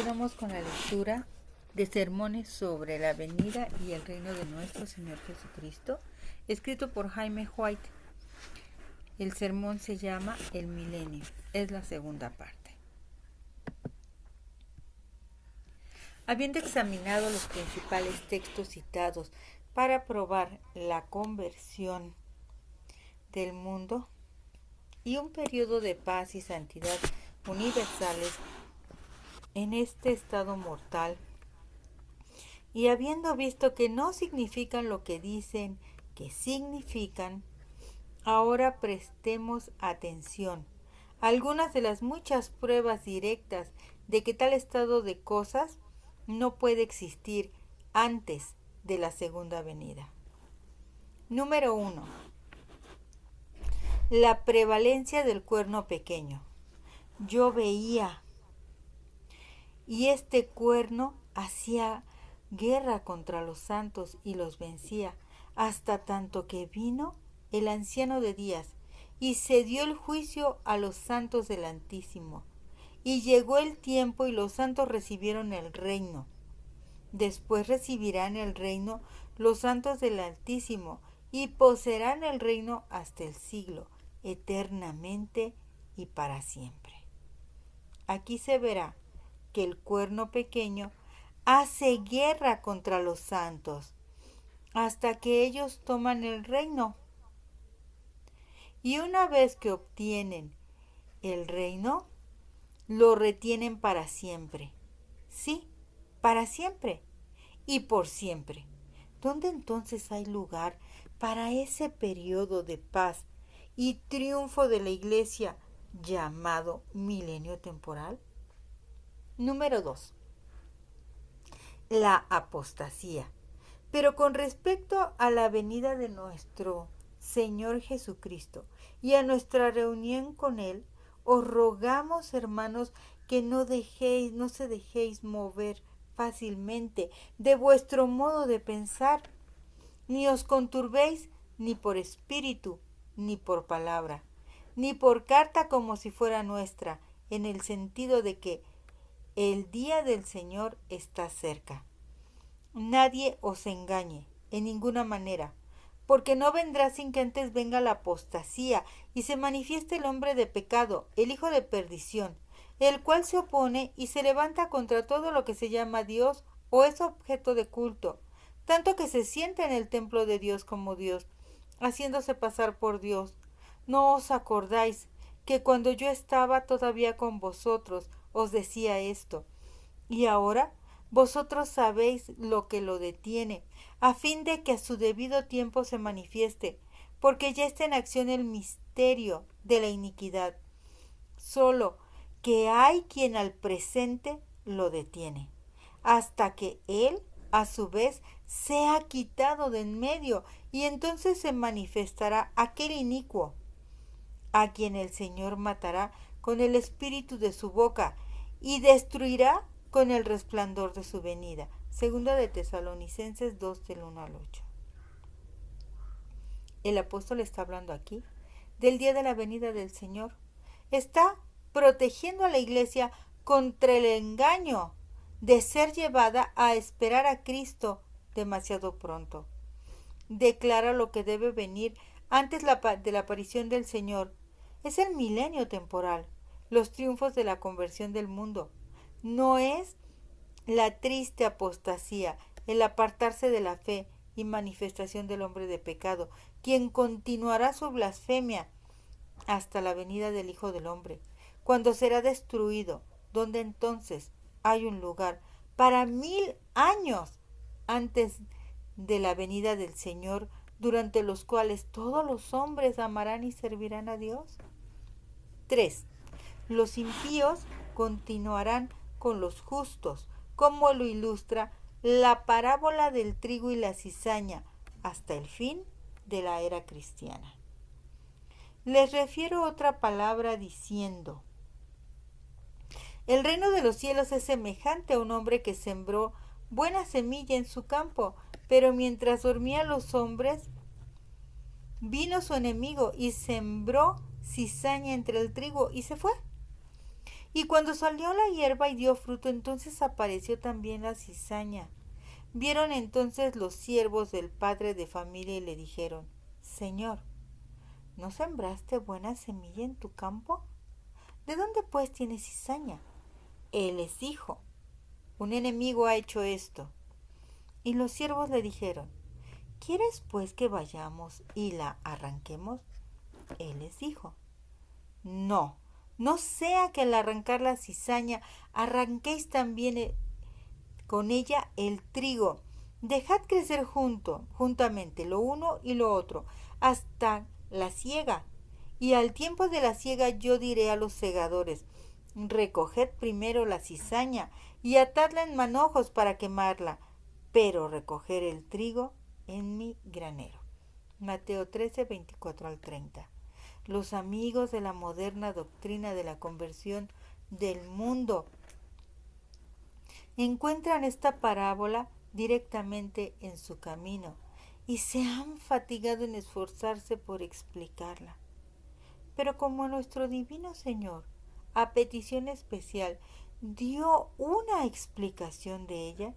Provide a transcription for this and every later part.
Continuamos con la lectura de sermones sobre la venida y el reino de nuestro Señor Jesucristo, escrito por Jaime White. El sermón se llama El Milenio, es la segunda parte. Habiendo examinado los principales textos citados para probar la conversión del mundo y un periodo de paz y santidad universales en este estado mortal, y habiendo visto que no significan lo que dicen que significan, ahora prestemos atención a algunas de las muchas pruebas directas de que tal estado de cosas no puede existir antes de la segunda venida. Número 1. La prevalencia del cuerno pequeño. Yo veía, y este cuerno hacía guerra contra los santos y los vencía, hasta tanto que vino el anciano de días, y se dio el juicio a los santos del Altísimo. Y llegó el tiempo y los santos recibieron el reino. Después recibirán el reino los santos del Altísimo, y poseerán el reino hasta el siglo, eternamente y para siempre. Aquí se verá que el cuerno pequeño hace guerra contra los santos hasta que ellos toman el reino. Y una vez que obtienen el reino, lo retienen para siempre. Sí, para siempre y por siempre. ¿Dónde entonces hay lugar para ese periodo de paz y triunfo de la Iglesia llamado milenio temporal? Número 2. La apostasía. Pero con respecto a la venida de nuestro Señor Jesucristo y a nuestra reunión con Él, os rogamos, hermanos, que no se dejéis mover fácilmente de vuestro modo de pensar, ni os conturbéis ni por espíritu, ni por palabra, ni por carta como si fuera nuestra, en el sentido de que el día del Señor está cerca. Nadie os engañe en ninguna manera, porque no vendrá sin que antes venga la apostasía y se manifieste el hombre de pecado, el hijo de perdición, el cual se opone y se levanta contra todo lo que se llama Dios o es objeto de culto, tanto que se sienta en el templo de Dios como Dios, haciéndose pasar por Dios. ¿No os acordáis que cuando yo estaba todavía con vosotros os decía esto? Y ahora vosotros sabéis lo que lo detiene, a fin de que a su debido tiempo se manifieste, porque ya está en acción el misterio de la iniquidad. Solo que hay quien al presente lo detiene, hasta que él, a su vez, sea quitado de en medio, y entonces se manifestará aquel inicuo, a quien el Señor matará con el espíritu de su boca, y destruirá con el resplandor de su venida. Segunda de Tesalonicenses 2, del 1 al 8. El apóstol está hablando aquí del día de la venida del Señor. Está protegiendo a la iglesia contra el engaño de ser llevada a esperar a Cristo demasiado pronto. Declara lo que debe venir antes de la aparición del Señor. Es el milenio temporal, los triunfos de la conversión del mundo. No es la triste apostasía, el apartarse de la fe y manifestación del hombre de pecado, quien continuará su blasfemia hasta la venida del Hijo del Hombre, cuando será destruido, donde entonces hay un lugar para 1000 años antes de la venida del Señor, durante los cuales todos los hombres amarán y servirán a Dios. 3. Los impíos continuarán con los justos, como lo ilustra la parábola del trigo y la cizaña, hasta el fin de la era cristiana. Les refiero otra palabra diciendo: el reino de los cielos es semejante a un hombre que sembró buena semilla en su campo, pero mientras dormían los hombres, vino su enemigo y sembró cizaña entre el trigo y se fue. Y cuando salió la hierba y dio fruto, entonces apareció también la cizaña. Vieron entonces los siervos del padre de familia y le dijeron: Señor, ¿no sembraste buena semilla en tu campo? ¿De dónde pues tienes cizaña? Él les dijo: un enemigo ha hecho esto. Y los siervos le dijeron: ¿quieres pues que vayamos y la arranquemos? Él les dijo: no, no sea que al arrancar la cizaña arranquéis también con ella el trigo. Dejad crecer juntamente lo uno y lo otro, hasta la siega. Y al tiempo de la siega yo diré a los segadores: recoged primero la cizaña y atadla en manojos para quemarla, pero recoger el trigo en mi granero. Mateo 13, 24 al 30. Los amigos de la moderna doctrina de la conversión del mundo encuentran esta parábola directamente en su camino y se han fatigado en esforzarse por explicarla. Pero como nuestro divino Señor, a petición especial, dio una explicación de ella,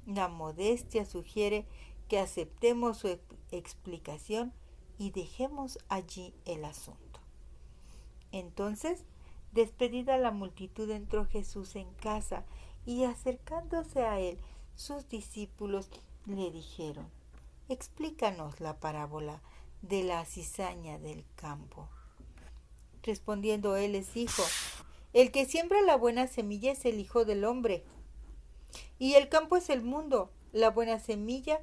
la modestia sugiere que aceptemos su explicación y dejemos allí el asunto. Entonces, despedida la multitud, entró Jesús en casa y acercándose a él, sus discípulos le dijeron: explícanos la parábola de la cizaña del campo. Respondiendo él les dijo: el que siembra la buena semilla es el Hijo del Hombre, y el campo es el mundo. La buena semilla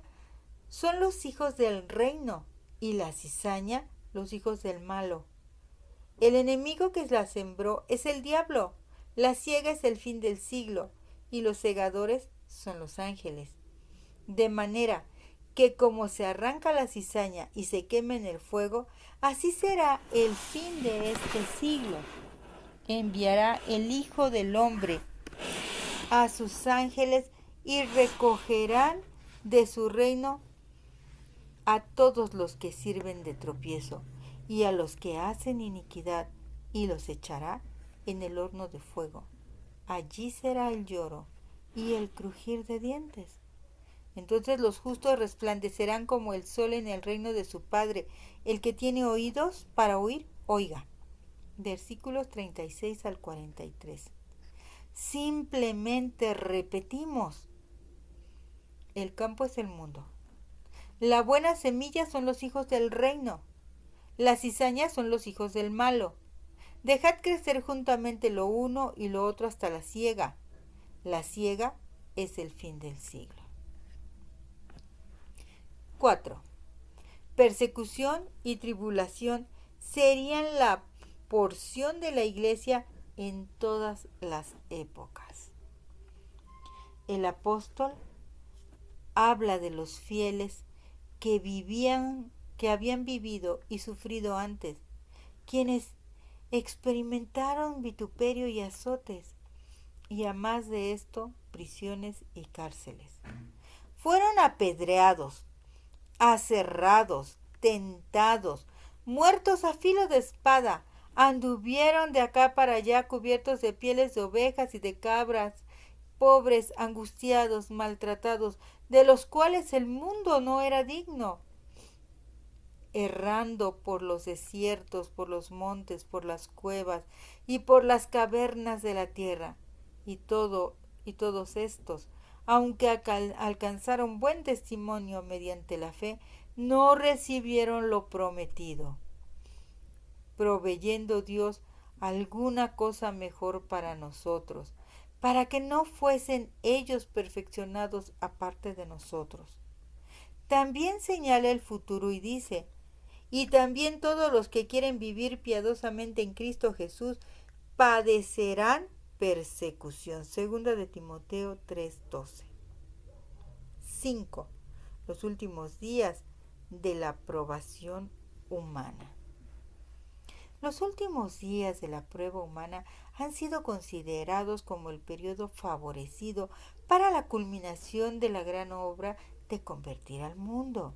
son los hijos del reino, y la cizaña los hijos del malo. El enemigo que la sembró es el diablo. La siega es el fin del siglo, y los segadores son los ángeles. De manera que como se arranca la cizaña y se quema en el fuego, así será el fin de este siglo. Enviará el Hijo del Hombre a sus ángeles y recogerán de su reino a todos los que sirven de tropiezo y a los que hacen iniquidad, y los echará en el horno de fuego. Allí será el lloro y el crujir de dientes. Entonces los justos resplandecerán como el sol en el reino de su Padre. El que tiene oídos para oír, oiga. Versículos 36 al 43. Simplemente repetimos: el campo es el mundo. La buena semilla son los hijos del reino. Las cizañas son los hijos del malo. Dejad crecer juntamente lo uno y lo otro hasta la siega. La siega es el fin del siglo. 4. Persecución y tribulación serían la porción de la iglesia en todas las épocas. El apóstol habla de los fieles que habían vivido y sufrido antes, quienes experimentaron vituperio y azotes, y a más de esto, prisiones y cárceles. Fueron apedreados, aserrados, tentados, muertos a filo de espada, anduvieron de acá para allá cubiertos de pieles de ovejas y de cabras, pobres, angustiados, maltratados, de los cuales el mundo no era digno, errando por los desiertos, por los montes, por las cuevas y por las cavernas de la tierra. Y todos estos, aunque alcanzaron buen testimonio mediante la fe, no recibieron lo prometido, proveyendo Dios alguna cosa mejor para nosotros, para que no fuesen ellos perfeccionados aparte de nosotros. También señala el futuro y dice: y también todos los que quieren vivir piadosamente en Cristo Jesús padecerán persecución. Segunda de Timoteo 3:12. 5. Los últimos días de la probación humana. Los últimos días de la prueba humana han sido considerados como el periodo favorecido para la culminación de la gran obra de convertir al mundo.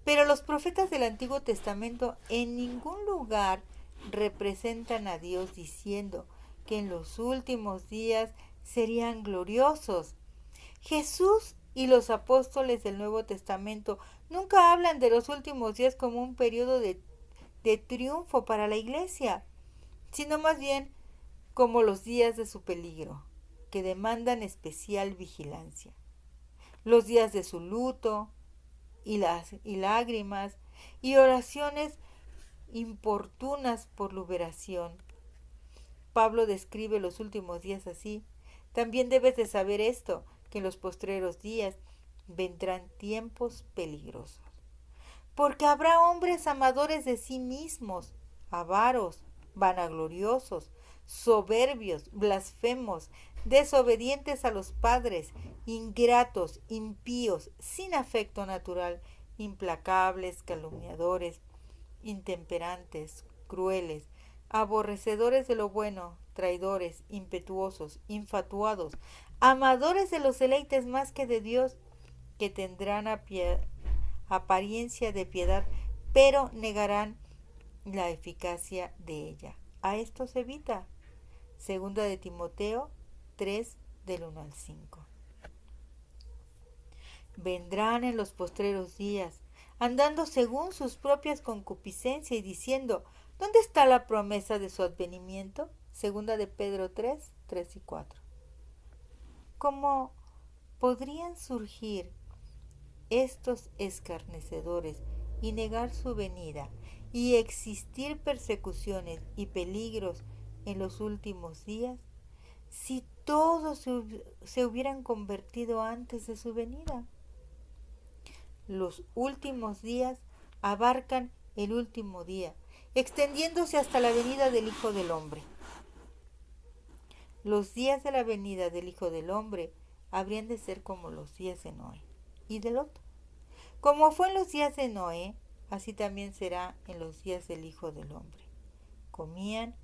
Pero los profetas del Antiguo Testamento en ningún lugar representan a Dios diciendo que en los últimos días serían gloriosos. Jesús y los apóstoles del Nuevo Testamento nunca hablan de los últimos días como un periodo de triunfo para la iglesia, sino más bien como los días de su peligro, que demandan especial vigilancia. Los días de su luto y lágrimas y oraciones importunas por liberación. Pablo describe los últimos días así. También debes de saber esto, que en los postreros días vendrán tiempos peligrosos. Porque habrá hombres amadores de sí mismos, avaros, vanagloriosos, soberbios, blasfemos, desobedientes a los padres, ingratos, impíos, sin afecto natural, implacables, calumniadores, intemperantes, crueles, aborrecedores de lo bueno, traidores, impetuosos, infatuados, amadores de los deleites más que de Dios, que tendrán apariencia de piedad, pero negarán la eficacia de ella. A estos evita. Segunda de Timoteo 3, del 1 al 5. Vendrán en los postreros días, andando según sus propias concupiscencias y diciendo, ¿dónde está la promesa de su advenimiento? Segunda de Pedro 3, 3 y 4. ¿Cómo podrían surgir estos escarnecedores y negar su venida y existir persecuciones y peligros en los últimos días si todos se hubieran convertido antes de su venida? Los últimos días abarcan el último día, extendiéndose hasta la venida del Hijo del Hombre. Los días de la venida del Hijo del Hombre habrían de ser como los días de Noé y de Lot. Como fue en los días de Noé, así también será en los días del Hijo del Hombre. Comían,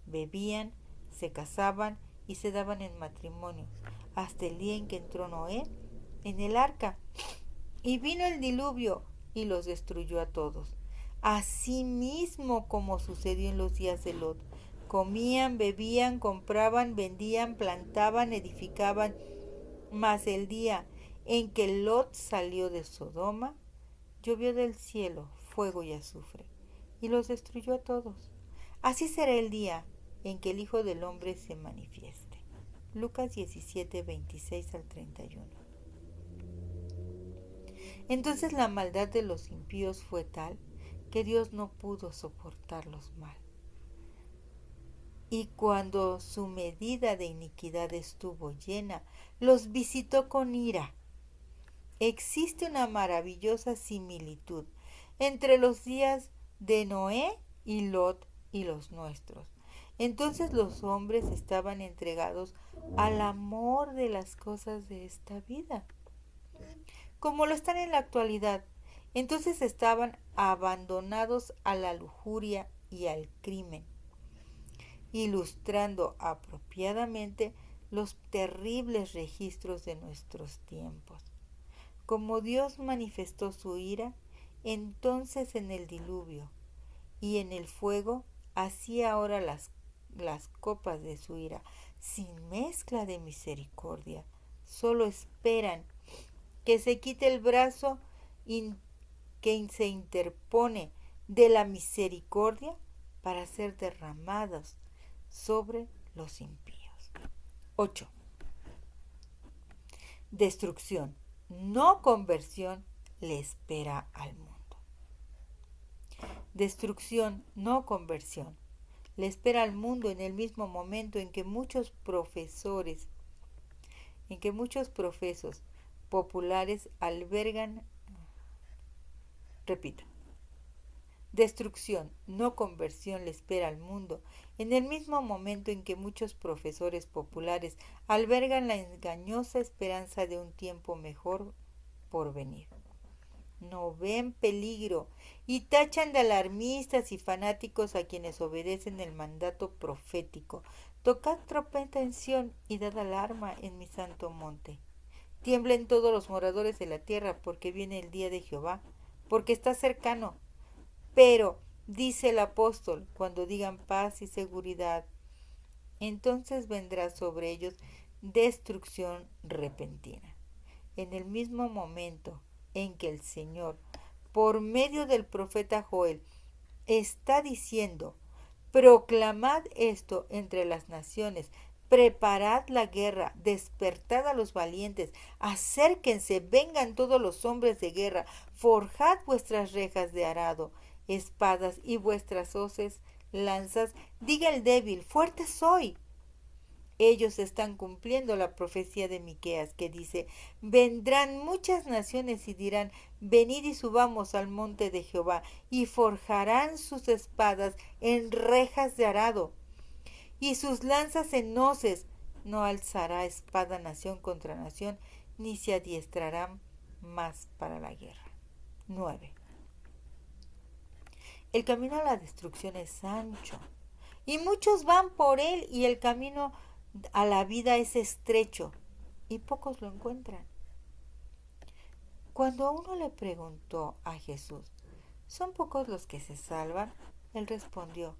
bebían, se casaban y se daban en matrimonio, hasta el día en que entró Noé en el arca. Y vino el diluvio y los destruyó a todos. Así mismo como sucedió en los días de Lot. Comían, bebían, compraban, vendían, plantaban, edificaban. Mas el día en que Lot salió de Sodoma, llovió del cielo fuego y azufre, y los destruyó a todos. Así será el día en que el Hijo del Hombre se manifieste. Lucas 17, 26 al 31. Entonces la maldad de los impíos fue tal que Dios no pudo soportarlos mal. Y cuando su medida de iniquidad estuvo llena, los visitó con ira. Existe una maravillosa similitud entre los días de Noé y Lot y los nuestros. Entonces los hombres estaban entregados al amor de las cosas de esta vida, como lo están en la actualidad. Entonces estaban abandonados a la lujuria y al crimen, ilustrando apropiadamente los terribles registros de nuestros tiempos. Como Dios manifestó su ira, entonces en el diluvio y en el fuego, así ahora las copas de su ira, sin mezcla de misericordia, solo esperan que se quite el brazo que se interpone de la misericordia para ser derramados sobre los impíos. 8. Destrucción, no conversión, le espera al mundo. Destrucción, no conversión, le espera al mundo en el mismo momento en que muchos profesos populares albergan, repito, destrucción, no conversión le espera al mundo, en el mismo momento en que muchos profesores populares albergan la engañosa esperanza de un tiempo mejor por venir. No ven peligro y tachan de alarmistas y fanáticos a quienes obedecen el mandato profético. Tocad trompeta en Sión y dad alarma en mi santo monte. Tiemblen todos los moradores de la tierra, porque viene el día de Jehová, porque está cercano. Pero dice el apóstol, cuando digan paz y seguridad, entonces vendrá sobre ellos destrucción repentina. En el mismo momento en que el Señor, por medio del profeta Joel, está diciendo: proclamad esto entre las naciones, preparad la guerra, despertad a los valientes, acérquense, vengan todos los hombres de guerra, forjad vuestras rejas de arado, espadas, y vuestras hoces, lanzas, diga el débil: fuerte soy. Ellos están cumpliendo la profecía de Miqueas, que dice: vendrán muchas naciones y dirán: venid y subamos al monte de Jehová, y forjarán sus espadas en rejas de arado, y sus lanzas en hoces. No alzará espada nación contra nación, ni se adiestrarán más para la guerra. 9. El camino a la destrucción es ancho, y muchos van por él, y el camino a la vida es estrecho, y pocos lo encuentran. Cuando uno le preguntó a Jesús: ¿son pocos los que se salvan?, él respondió: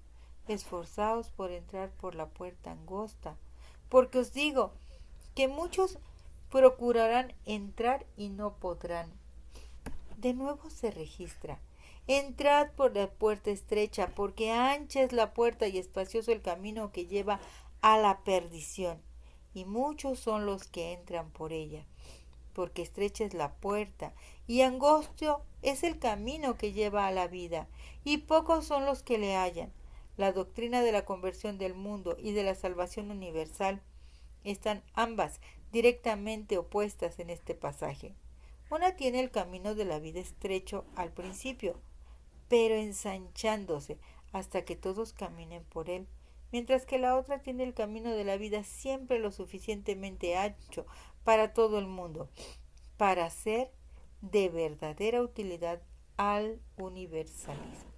esforzaos por entrar por la puerta angosta, porque os digo que muchos procurarán entrar y no podrán. De nuevo se registra: entrad por la puerta estrecha, porque ancha es la puerta y espacioso el camino que lleva a la perdición, y muchos son los que entran por ella, porque estrecha es la puerta y angosto es el camino que lleva a la vida, y pocos son los que le hallan. La doctrina de la conversión del mundo y de la salvación universal están ambas directamente opuestas en este pasaje. Una tiene el camino de la vida estrecho al principio, pero ensanchándose hasta que todos caminen por él, mientras que la otra tiene el camino de la vida siempre lo suficientemente ancho para todo el mundo, para ser de verdadera utilidad al universalismo.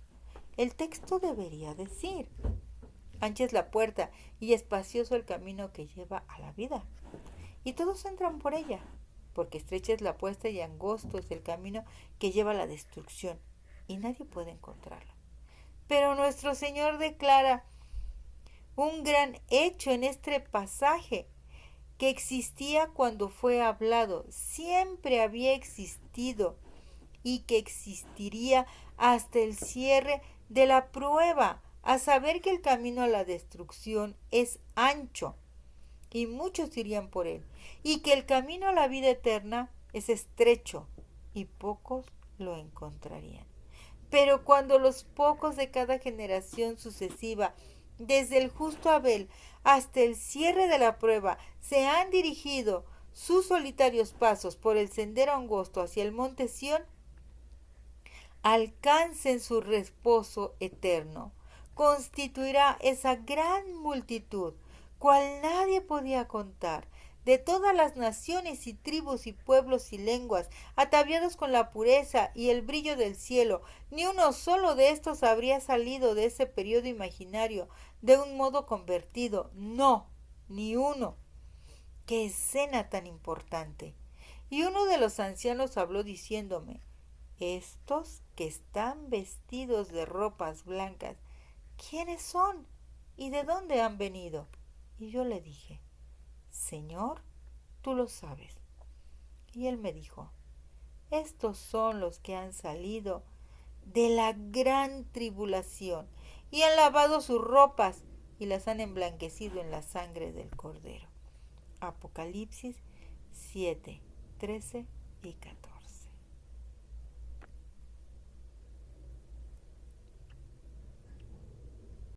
El texto debería decir: ancha es la puerta y espacioso el camino que lleva a la vida, y todos entran por ella, porque estrecha es la puerta y angosto es el camino que lleva a la destrucción, y nadie puede encontrarlo. Pero nuestro Señor declara un gran hecho en este pasaje, que existía cuando fue hablado, siempre había existido, y que existiría hasta el cierre de la prueba, a saber que el camino a la destrucción es ancho, y muchos irían por él, y que el camino a la vida eterna es estrecho, y pocos lo encontrarían. Pero cuando los pocos de cada generación sucesiva, desde el justo Abel hasta el cierre de la prueba, se han dirigido sus solitarios pasos por el sendero angosto hacia el monte Sión, alcancen su reposo eterno, constituirá esa gran multitud, cual nadie podía contar, de todas las naciones y tribus y pueblos y lenguas, ataviados con la pureza y el brillo del cielo. Ni uno solo de estos habría salido de ese periodo imaginario de un modo convertido. No, ni uno. ¡Qué escena tan importante! Y uno de los ancianos habló diciéndome: estos que están vestidos de ropas blancas, ¿quiénes son? ¿Y de dónde han venido? Y yo le dije: Señor, tú lo sabes. Y él me dijo: estos son los que han salido de la gran tribulación y han lavado sus ropas y las han emblanquecido en la sangre del Cordero. Apocalipsis 7, 13 y 14.